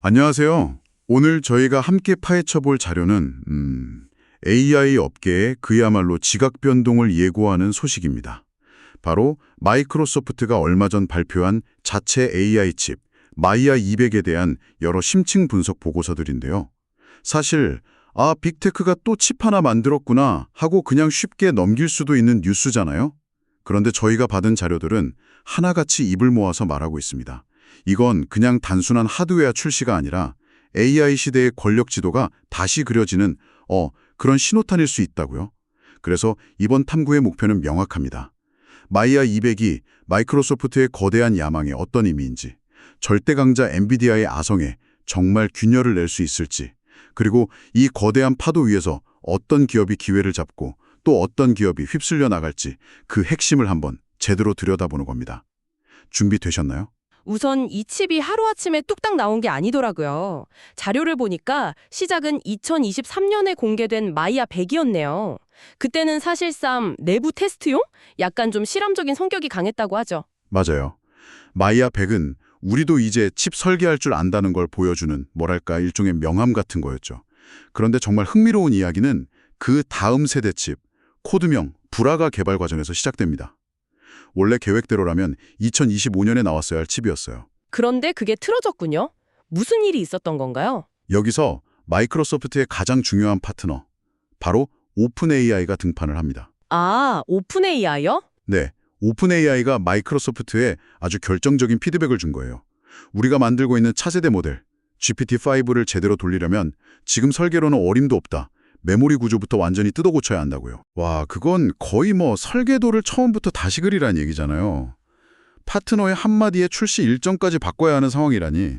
안녕하세요. 오늘 저희가 함께 파헤쳐 볼 자료는 AI 업계의 그야말로 지각 변동을 예고하는 소식입니다. 바로 마이크로소프트가 얼마 전 발표한 자체 AI 칩 마이아 200에 대한 여러 심층 분석 보고서들인데요. 사실 빅테크가 또 칩 하나 만들었구나 하고 그냥 쉽게 넘길 수도 있는 뉴스잖아요. 그런데 저희가 받은 자료들은 하나같이 입을 모아서 말하고 있습니다. 이건 그냥 단순한 하드웨어 출시가 아니라 AI 시대의 권력 지도가 다시 그려지는 그런 신호탄일 수 있다고요. 그래서 이번 탐구의 목표는 명확합니다. 마이아 200이 마이크로소프트의 거대한 야망에 어떤 의미인지, 절대 강자 엔비디아의 아성에 정말 균열을 낼 수 있을지, 그리고 이 거대한 파도 위에서 어떤 기업이 기회를 잡고 또 어떤 기업이 휩쓸려 나갈지 그 핵심을 한번 제대로 들여다보는 겁니다. 준비되셨나요? 우선 이 칩이 하루아침에 뚝딱 나온 게 아니더라고요. 자료를 보니까 시작은 2023년에 공개된 마이아 100이었네요. 그때는 사실상 내부 테스트용? 약간 좀 실험적인 성격이 강했다고 하죠. 맞아요. 마이아 100은 우리도 이제 칩 설계할 줄 안다는 걸 보여주는 뭐랄까 일종의 명함 같은 거였죠. 그런데 정말 흥미로운 이야기는 그 다음 세대 칩, 코드명 브라가 개발 과정에서 시작됩니다. 원래 계획대로라면 2025년에 나왔어야 할 칩이었어요. 그런데 그게 틀어졌군요. 무슨 일이 있었던 건가요? 여기서 마이크로소프트의 가장 중요한 파트너, 바로 오픈 AI가 등판을 합니다. 오픈 AI요? 네, 오픈 AI가 마이크로소프트에 아주 결정적인 피드백을 준 거예요. 우리가 만들고 있는 차세대 모델, GPT-5를 제대로 돌리려면 지금 설계로는 어림도 없다. 메모리 구조부터 완전히 뜯어 고쳐야 한다고요. 와, 그건 거의 설계도를 처음부터 다시 그리란 얘기잖아요. 파트너의 한마디에 출시 일정까지 바꿔야 하는 상황이라니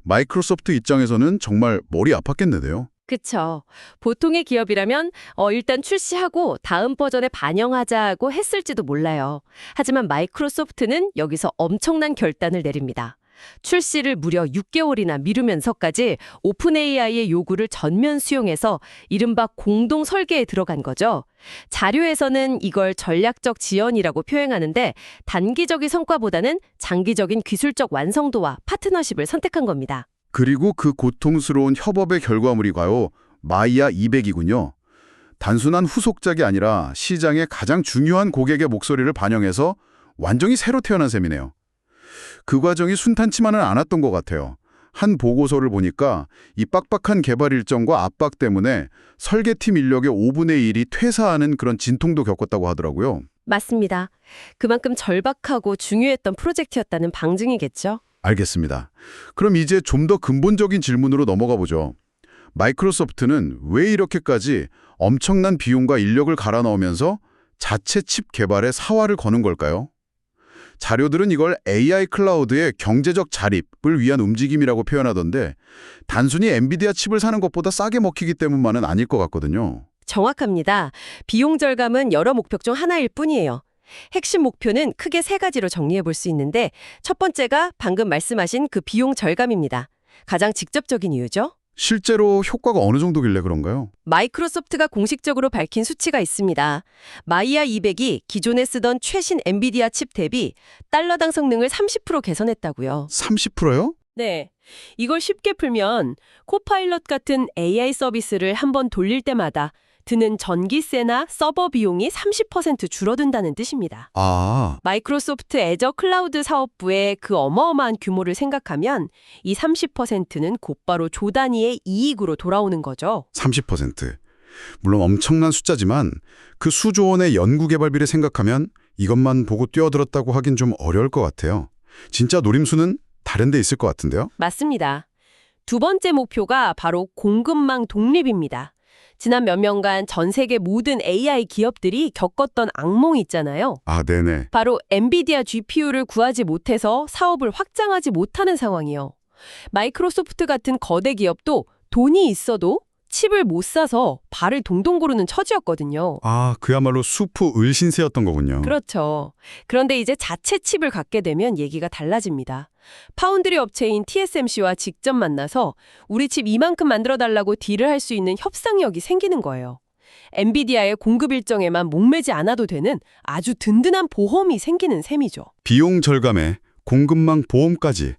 마이크로소프트 입장에서는 정말 머리 아팠겠는데요. 그쵸. 보통의 기업이라면 일단 출시하고 다음 버전에 반영하자고 했을지도 몰라요. 하지만 마이크로소프트는 여기서 엄청난 결단을 내립니다. 출시를 무려 6개월이나 미루면서까지 오픈 AI의 요구를 전면 수용해서 이른바 공동 설계에 들어간 거죠. 자료에서는 이걸 전략적 지연이라고 표현하는데 단기적인 성과보다는 장기적인 기술적 완성도와 파트너십을 선택한 겁니다. 그리고 그 고통스러운 협업의 결과물이 과요, 마이아 200이군요. 단순한 후속작이 아니라 시장의 가장 중요한 고객의 목소리를 반영해서 완전히 새로 태어난 셈이네요. 그 과정이 순탄치만은 않았던 것 같아요. 한 보고서를 보니까 이 빡빡한 개발 일정과 압박 때문에 설계팀 인력의 5분의 1이 퇴사하는 그런 진통도 겪었다고 하더라고요. 맞습니다. 그만큼 절박하고 중요했던 프로젝트였다는 방증이겠죠. 알겠습니다. 그럼 이제 좀 더 근본적인 질문으로 넘어가 보죠. 마이크로소프트는 왜 이렇게까지 엄청난 비용과 인력을 갈아 넣으면서 자체 칩 개발에 사활을 거는 걸까요? 자료들은 이걸 AI 클라우드의 경제적 자립을 위한 움직임이라고 표현하던데 단순히 엔비디아 칩을 사는 것보다 싸게 먹히기 때문만은 아닐 것 같거든요. 정확합니다. 비용 절감은 여러 목표 중 하나일 뿐이에요. 핵심 목표는 크게 세 가지로 정리해 볼 수 있는데 첫 번째가 방금 말씀하신 그 비용 절감입니다. 가장 직접적인 이유죠. 실제로 효과가 어느 정도길래 그런가요? 마이크로소프트가 공식적으로 밝힌 수치가 있습니다. 마이아 200이 기존에 쓰던 최신 엔비디아 칩 대비 달러당 성능을 30% 개선했다고요. 30%요? 네. 이걸 쉽게 풀면 코파일럿 같은 AI 서비스를 한번 돌릴 때마다 드는 전기세나 서버 비용이 30% 줄어든다는 뜻입니다. 마이크로소프트 애저 클라우드 사업부의 그 어마어마한 규모를 생각하면 이 30%는 곧바로 조 단위의 이익으로 돌아오는 거죠. 30%. 물론 엄청난 숫자지만 그 수조 원의 연구개발비를 생각하면 이것만 보고 뛰어들었다고 하긴 좀 어려울 것 같아요. 진짜 노림수는 다른 데 있을 것 같은데요? 맞습니다. 두 번째 목표가 바로 공급망 독립입니다. 지난 몇 년간 전 세계 모든 AI 기업들이 겪었던 악몽이 있잖아요. 네네. 바로 엔비디아 GPU를 구하지 못해서 사업을 확장하지 못하는 상황이요. 마이크로소프트 같은 거대 기업도 돈이 있어도 칩을 못 사서 발을 동동 구르는 처지였거든요. 그야말로 수프 을신세였던 거군요. 그렇죠. 그런데 이제 자체 칩을 갖게 되면 얘기가 달라집니다. 파운드리 업체인 TSMC와 직접 만나서 우리 칩 이만큼 만들어달라고 딜을 할 수 있는 협상력이 생기는 거예요. 엔비디아의 공급 일정에만 목매지 않아도 되는 아주 든든한 보험이 생기는 셈이죠. 비용 절감에 공급망 보험까지.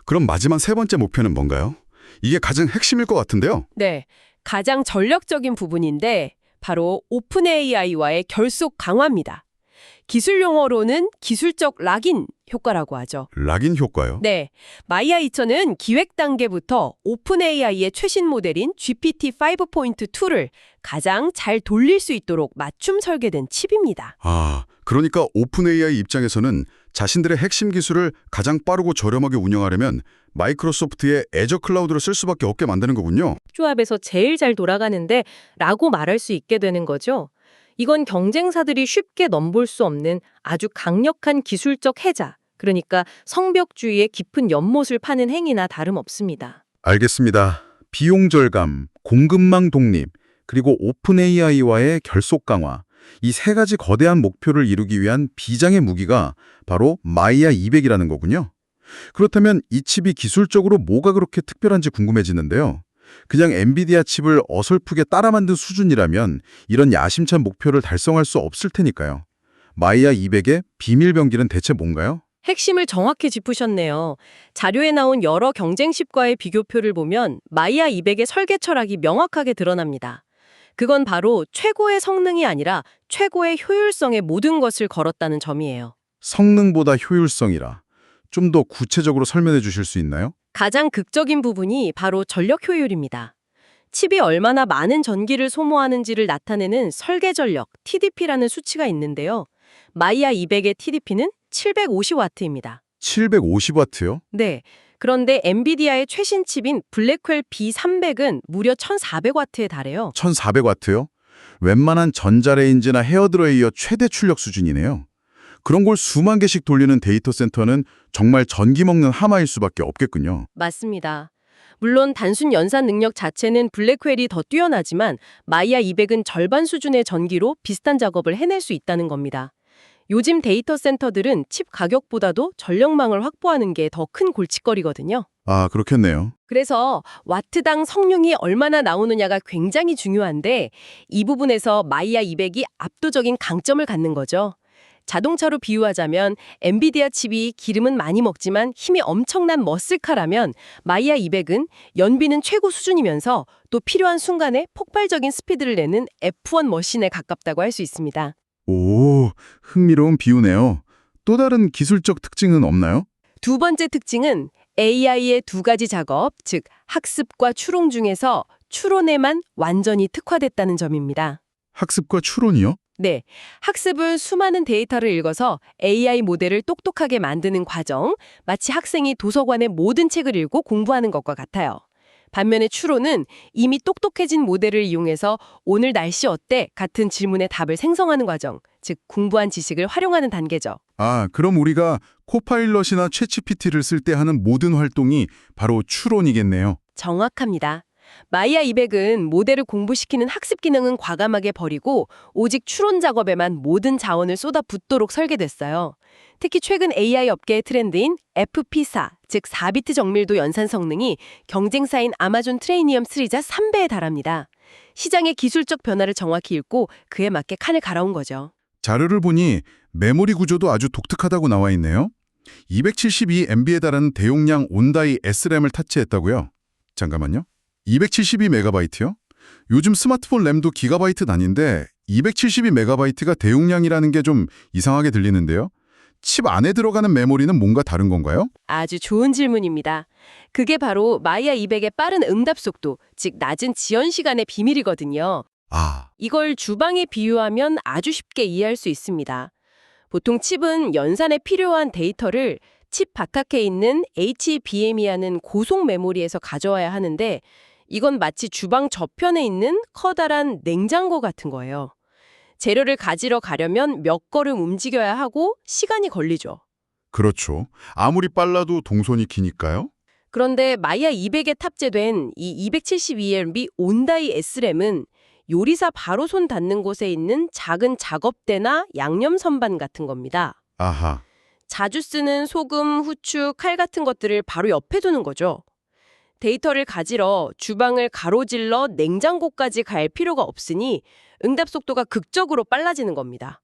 그럼 마지막 세 번째 목표는 뭔가요? 이게 가장 핵심일 것 같은데요. 네, 가장 전략적인 부분인데 바로 오픈 AI와의 결속 강화입니다. 기술 용어로는 기술적 락인 효과라고 하죠. 락인 효과요? 네, 마이아 2000은 기획 단계부터 오픈 AI의 최신 모델인 GPT 5.2를 가장 잘 돌릴 수 있도록 맞춤 설계된 칩입니다. 아, 그러니까 오픈 AI 입장에서는 자신들의 핵심 기술을 가장 빠르고 저렴하게 운영하려면 마이크로소프트의 애저 클라우드를 쓸 수밖에 없게 만드는 거군요. 조합에서 제일 잘 돌아가는데 라고 말할 수 있게 되는 거죠. 이건 경쟁사들이 쉽게 넘볼 수 없는 아주 강력한 기술적 해자, 그러니까 성벽주의의 깊은 연못을 파는 행위나 다름없습니다. 알겠습니다. 비용 절감, 공급망 독립, 그리고 오픈 AI와의 결속 강화. 이 세 가지 거대한 목표를 이루기 위한 비장의 무기가 바로 마이아 200이라는 거군요. 그렇다면 이 칩이 기술적으로 뭐가 그렇게 특별한지 궁금해지는데요. 그냥 엔비디아 칩을 어설프게 따라 만든 수준이라면 이런 야심찬 목표를 달성할 수 없을 테니까요. 마이아 200의 비밀 병기는 대체 뭔가요? 핵심을 정확히 짚으셨네요. 자료에 나온 여러 경쟁칩과의 비교표를 보면 마이아 200의 설계 철학이 명확하게 드러납니다. 그건 바로 최고의 성능이 아니라 최고의 효율성에 모든 것을 걸었다는 점이에요. 성능보다 효율성이라. 좀 더 구체적으로 설명해 주실 수 있나요? 가장 극적인 부분이 바로 전력 효율입니다. 칩이 얼마나 많은 전기를 소모하는지를 나타내는 설계 전력, TDP라는 수치가 있는데요. 마이아 200의 TDP는 750W입니다. 750W요? 네. 그런데 엔비디아의 최신 칩인 블랙웰 B300은 무려 1400W에 달해요. 1400W요? 웬만한 전자레인지나 헤어드라이어 최대 출력 수준이네요. 그런 걸 수만 개씩 돌리는 데이터 센터는 정말 전기 먹는 하마일 수밖에 없겠군요. 맞습니다. 물론 단순 연산 능력 자체는 블랙웰이 더 뛰어나지만 마이아 200은 절반 수준의 전기로 비슷한 작업을 해낼 수 있다는 겁니다. 요즘 데이터 센터들은 칩 가격보다도 전력망을 확보하는 게 더 큰 골칫거리거든요. 아, 그렇겠네요. 그래서 와트당 성능이 얼마나 나오느냐가 굉장히 중요한데 이 부분에서 마이아 200이 압도적인 강점을 갖는 거죠. 자동차로 비유하자면 엔비디아 칩이 기름은 많이 먹지만 힘이 엄청난 머슬카라면 마이아 200은 연비는 최고 수준이면서 또 필요한 순간에 폭발적인 스피드를 내는 F1 머신에 가깝다고 할 수 있습니다. 오, 흥미로운 비유네요. 또 다른 기술적 특징은 없나요? 두 번째 특징은 AI의 두 가지 작업, 즉 학습과 추론 중에서 추론에만 완전히 특화됐다는 점입니다. 학습과 추론이요? 네, 학습은 수많은 데이터를 읽어서 AI 모델을 똑똑하게 만드는 과정, 마치 학생이 도서관의 모든 책을 읽고 공부하는 것과 같아요. 반면에 추론은 이미 똑똑해진 모델을 이용해서 오늘 날씨 어때? 같은 질문의 답을 생성하는 과정, 즉 공부한 지식을 활용하는 단계죠. 아, 그럼 우리가 코파일럿이나 챗GPT를 쓸 때 하는 모든 활동이 바로 추론이겠네요. 정확합니다. 마이아 200은 모델을 공부시키는 학습 기능은 과감하게 버리고 오직 추론 작업에만 모든 자원을 쏟아붓도록 설계됐어요. 특히 최근 AI 업계의 트렌드인 FP4, 즉 4비트 정밀도 연산 성능이 경쟁사인 아마존 트레이니엄 3자 3배에 달합니다. 시장의 기술적 변화를 정확히 읽고 그에 맞게 칸을 갈아온 거죠. 자료를 보니 메모리 구조도 아주 독특하다고 나와 있네요. 272MB에 달하는 대용량 온다이 SRAM을 탑재했다고요? 잠깐만요. 272MB요? 요즘 스마트폰 램도 기가바이트 단위인데 272MB가 대용량이라는 게 좀 이상하게 들리는데요. 칩 안에 들어가는 메모리는 뭔가 다른 건가요? 아주 좋은 질문입니다. 그게 바로 마이아 200의 빠른 응답 속도, 즉 낮은 지연 시간의 비밀이거든요. 아, 이걸 주방에 비유하면 아주 쉽게 이해할 수 있습니다. 보통 칩은 연산에 필요한 데이터를 칩 바깥에 있는 HBM이라는 고속 메모리에서 가져와야 하는데 이건 마치 주방 저편에 있는 커다란 냉장고 같은 거예요. 재료를 가지러 가려면 몇 걸음 움직여야 하고 시간이 걸리죠. 그렇죠. 아무리 빨라도 동선이 기니까요. 그런데 마이아 200에 탑재된 이 272MB 온다이 SRAM은 요리사 바로 손 닿는 곳에 있는 작은 작업대나 양념 선반 같은 겁니다. 아하. 자주 쓰는 소금, 후추, 칼 같은 것들을 바로 옆에 두는 거죠. 데이터를 가지러 주방을 가로질러 냉장고까지 갈 필요가 없으니 응답 속도가 극적으로 빨라지는 겁니다.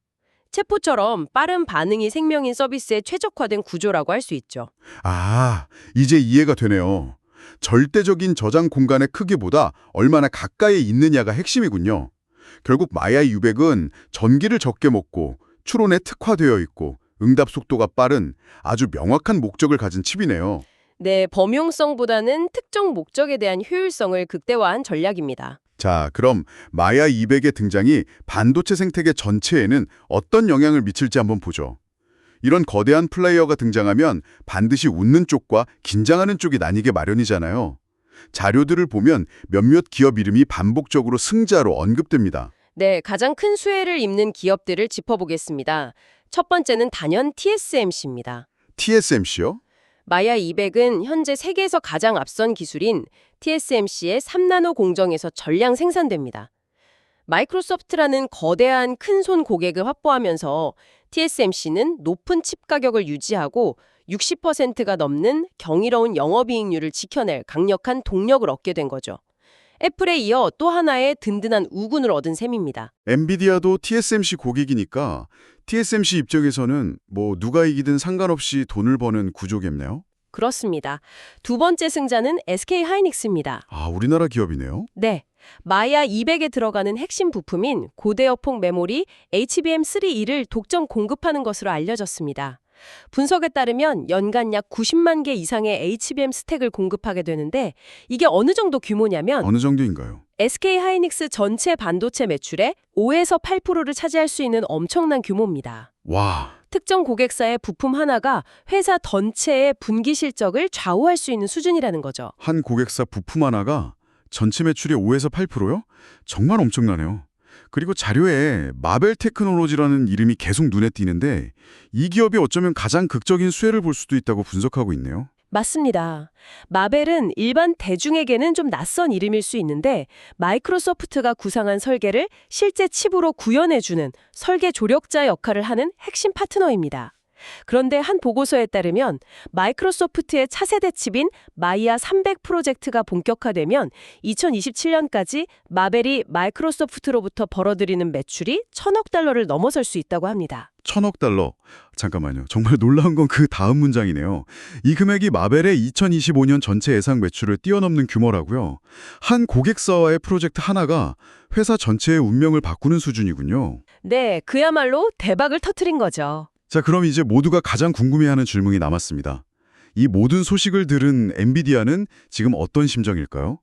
챗봇처럼 빠른 반응이 생명인 서비스에 최적화된 구조라고 할 수 있죠. 아, 이제 이해가 되네요. 절대적인 저장 공간의 크기보다 얼마나 가까이 있느냐가 핵심이군요. 결국 마야 600은 전기를 적게 먹고 추론에 특화되어 있고 응답 속도가 빠른 아주 명확한 목적을 가진 칩이네요. 네, 범용성보다는 특정 목적에 대한 효율성을 극대화한 전략입니다. 자, 그럼 마야 200의 등장이 반도체 생태계 전체에는 어떤 영향을 미칠지 한번 보죠. 이런 거대한 플레이어가 등장하면 반드시 웃는 쪽과 긴장하는 쪽이 나뉘게 마련이잖아요. 자료들을 보면 몇몇 기업 이름이 반복적으로 승자로 언급됩니다. 네, 가장 큰 수혜를 입는 기업들을 짚어보겠습니다. 첫 번째는 단연 TSMC입니다. TSMC요? 마야 200은 현재 세계에서 가장 앞선 기술인 TSMC의 3나노 공정에서 전량 생산됩니다. 마이크로소프트라는 거대한 큰손 고객을 확보하면서 TSMC는 높은 칩 가격을 유지하고 60%가 넘는 경이로운 영업이익률을 지켜낼 강력한 동력을 얻게 된 거죠. 애플에 이어 또 하나의 든든한 우군을 얻은 셈입니다. 엔비디아도 TSMC 고객이니까 TSMC 입장에서는 누가 이기든 상관없이 돈을 버는 구조겠네요. 그렇습니다. 두 번째 승자는 SK 하이닉스입니다. 아, 우리나라 기업이네요. 네. 마야 200에 들어가는 핵심 부품인 고대역폭 메모리 HBM3E를 독점 공급하는 것으로 알려졌습니다. 분석에 따르면 연간 약 90만 개 이상의 HBM 스택을 공급하게 되는데 이게 어느 정도 규모냐면 어느 정도인가요? SK 하이닉스 전체 반도체 매출의 5에서 8%를 차지할 수 있는 엄청난 규모입니다. 와, 특정 고객사의 부품 하나가 회사 전체의 분기 실적을 좌우할 수 있는 수준이라는 거죠. 한 고객사 부품 하나가 전체 매출의 5에서 8%요? 정말 엄청나네요. 그리고 자료에 마벨 테크놀로지라는 이름이 계속 눈에 띄는데 이 기업이 어쩌면 가장 극적인 수혜를 볼 수도 있다고 분석하고 있네요. 맞습니다. 마벨은 일반 대중에게는 좀 낯선 이름일 수 있는데 마이크로소프트가 구상한 설계를 실제 칩으로 구현해주는 설계 조력자 역할을 하는 핵심 파트너입니다. 그런데 한 보고서에 따르면 마이크로소프트의 차세대 칩인 마이야 300 프로젝트가 본격화되면 2027년까지 마벨이 마이크로소프트로부터 벌어들이는 매출이 1,000억 달러를 넘어설 수 있다고 합니다. 1,000억 달러. 잠깐만요. 정말 놀라운 건 그 다음 문장이네요. 이 금액이 마벨의 2025년 전체 예상 매출을 뛰어넘는 규모라고요. 한 고객사와의 프로젝트 하나가 회사 전체의 운명을 바꾸는 수준이군요. 네, 그야말로 대박을 터뜨린 거죠. 자, 그럼 이제 모두가 가장 궁금해하는 질문이 남았습니다. 이 모든 소식을 들은 엔비디아는 지금 어떤 심정일까요?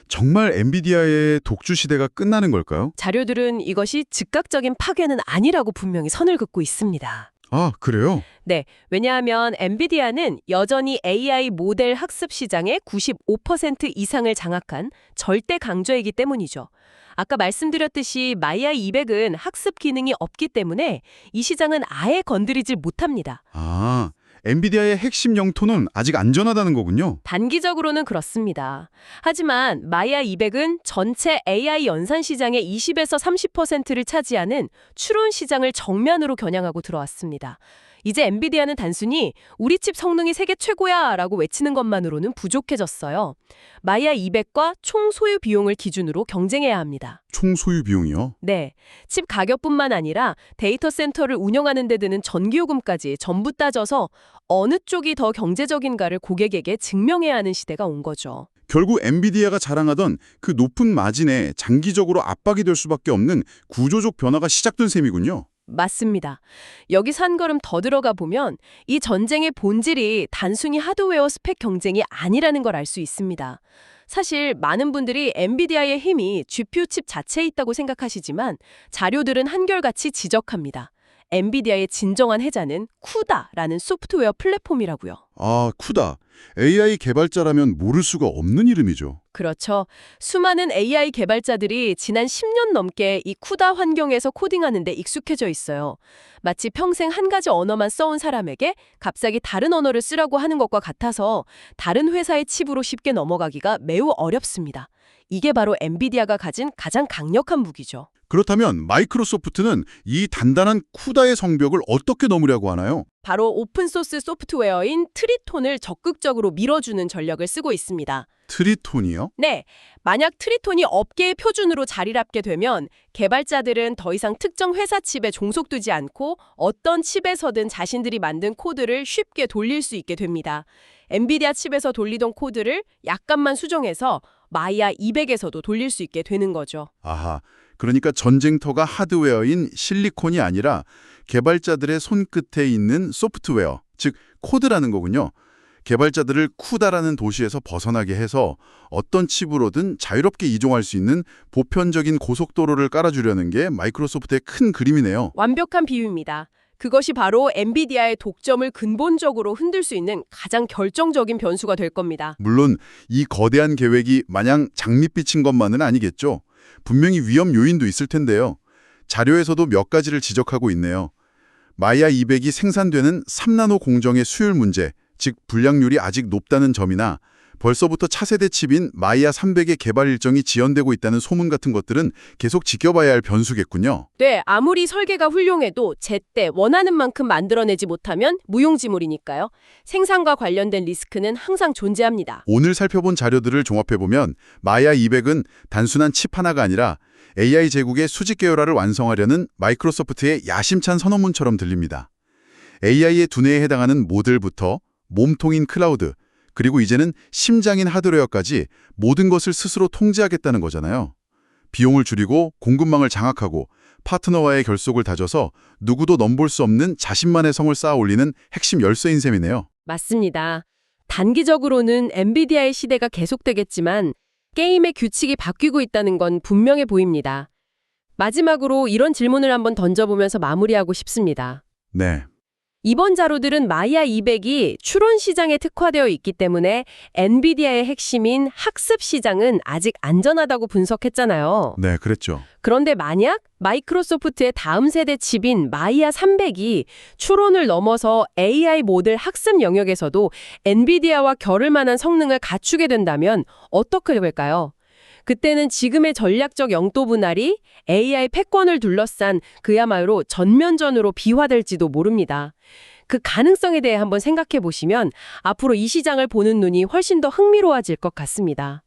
정말 엔비디아의 독주 시대가 끝나는 걸까요? 자료들은 이것이 즉각적인 파괴는 아니라고 분명히 선을 긋고 있습니다. 아, 그래요? 네, 왜냐하면 엔비디아는 여전히 AI 모델 학습 시장의 95% 이상을 장악한 절대 강조이기 때문이죠. 아까 말씀드렸듯이 마이야 200은 학습 기능이 없기 때문에 이 시장은 아예 건드리질 못합니다. 아, 엔비디아의 핵심 영토는 아직 안전하다는 거군요. 단기적으로는 그렇습니다. 하지만 마이야 200은 전체 AI 연산 시장의 20에서 30%를 차지하는 추론 시장을 정면으로 겨냥하고 들어왔습니다. 이제 엔비디아는 단순히 우리 칩 성능이 세계 최고야 라고 외치는 것만으로는 부족해졌어요. 마이야 200과 총 소유 비용을 기준으로 경쟁해야 합니다. 총 소유 비용이요? 네, 칩 가격뿐만 아니라 데이터 센터를 운영하는 데 드는 전기요금까지 전부 따져서 어느 쪽이 더 경제적인가를 고객에게 증명해야 하는 시대가 온 거죠. 결국 엔비디아가 자랑하던 그 높은 마진에 장기적으로 압박이 될 수밖에 없는 구조적 변화가 시작된 셈이군요. 맞습니다. 여기서 한 걸음 더 들어가 보면 이 전쟁의 본질이 단순히 하드웨어 스펙 경쟁이 아니라는 걸 알 수 있습니다. 사실 많은 분들이 엔비디아의 힘이 GPU 칩 자체에 있다고 생각하시지만 자료들은 한결같이 지적합니다. 엔비디아의 진정한 해자는 쿠다라는 소프트웨어 플랫폼이라고요. 아, 쿠다. AI 개발자라면 모를 수가 없는 이름이죠. 그렇죠. 수많은 AI 개발자들이 지난 10년 넘게 이 쿠다 환경에서 코딩하는 데 익숙해져 있어요. 마치 평생 한 가지 언어만 써온 사람에게 갑자기 다른 언어를 쓰라고 하는 것과 같아서 다른 회사의 칩으로 쉽게 넘어가기가 매우 어렵습니다. 이게 바로 엔비디아가 가진 가장 강력한 무기죠. 그렇다면 마이크로소프트는 이 단단한 쿠다의 성벽을 어떻게 넘으려고 하나요? 바로 오픈소스 소프트웨어인 트리톤을 적극적으로 밀어주는 전략을 쓰고 있습니다. 트리톤이요? 네, 만약 트리톤이 업계의 표준으로 자리 잡게 되면 개발자들은 더 이상 특정 회사 칩에 종속되지 않고 어떤 칩에서든 자신들이 만든 코드를 쉽게 돌릴 수 있게 됩니다. 엔비디아 칩에서 돌리던 코드를 약간만 수정해서 마이아 200에서도 돌릴 수 있게 되는 거죠. 아하, 그러니까 전쟁터가 하드웨어인 실리콘이 아니라 개발자들의 손끝에 있는 소프트웨어, 즉 코드라는 거군요. 개발자들을 쿠다라는 도시에서 벗어나게 해서 어떤 칩으로든 자유롭게 이종할 수 있는 보편적인 고속도로를 깔아주려는 게 마이크로소프트의 큰 그림이네요. 완벽한 비유입니다. 그것이 바로 엔비디아의 독점을 근본적으로 흔들 수 있는 가장 결정적인 변수가 될 겁니다. 물론 이 거대한 계획이 마냥 장밋빛인 것만은 아니겠죠. 분명히 위험 요인도 있을 텐데요. 자료에서도 몇 가지를 지적하고 있네요. 마이아 200이 생산되는 3나노 공정의 수율 문제, 즉 불량률이 아직 높다는 점이나 벌써부터 차세대 칩인 마이아 300의 개발 일정이 지연되고 있다는 소문 같은 것들은 계속 지켜봐야 할 변수겠군요. 네, 아무리 설계가 훌륭해도 제때 원하는 만큼 만들어내지 못하면 무용지물이니까요. 생산과 관련된 리스크는 항상 존재합니다. 오늘 살펴본 자료들을 종합해보면 마이아 200은 단순한 칩 하나가 아니라 AI 제국의 수직 계열화를 완성하려는 마이크로소프트의 야심찬 선언문처럼 들립니다. AI의 두뇌에 해당하는 모델부터 몸통인 클라우드, 그리고 이제는 심장인 하드웨어까지 모든 것을 스스로 통제하겠다는 거잖아요. 비용을 줄이고 공급망을 장악하고 파트너와의 결속을 다져서 누구도 넘볼 수 없는 자신만의 성을 쌓아 올리는 핵심 열쇠인 셈이네요. 맞습니다. 단기적으로는 엔비디아의 시대가 계속되겠지만 게임의 규칙이 바뀌고 있다는 건 분명해 보입니다. 마지막으로 이런 질문을 한번 던져보면서 마무리하고 싶습니다. 네. 이번 자료들은 마이아 200이 추론 시장에 특화되어 있기 때문에 엔비디아의 핵심인 학습 시장은 아직 안전하다고 분석했잖아요. 네, 그랬죠. 그런데 만약 마이크로소프트의 다음 세대 칩인 마이아 300이 추론을 넘어서 AI 모델 학습 영역에서도 엔비디아와 겨룰 만한 성능을 갖추게 된다면 어떻게 될까요? 그때는 지금의 전략적 영도 분할이 AI 패권을 둘러싼 그야말로 전면전으로 비화될지도 모릅니다. 그 가능성에 대해 한번 생각해 보시면 앞으로 이 시장을 보는 눈이 훨씬 더 흥미로워질 것 같습니다.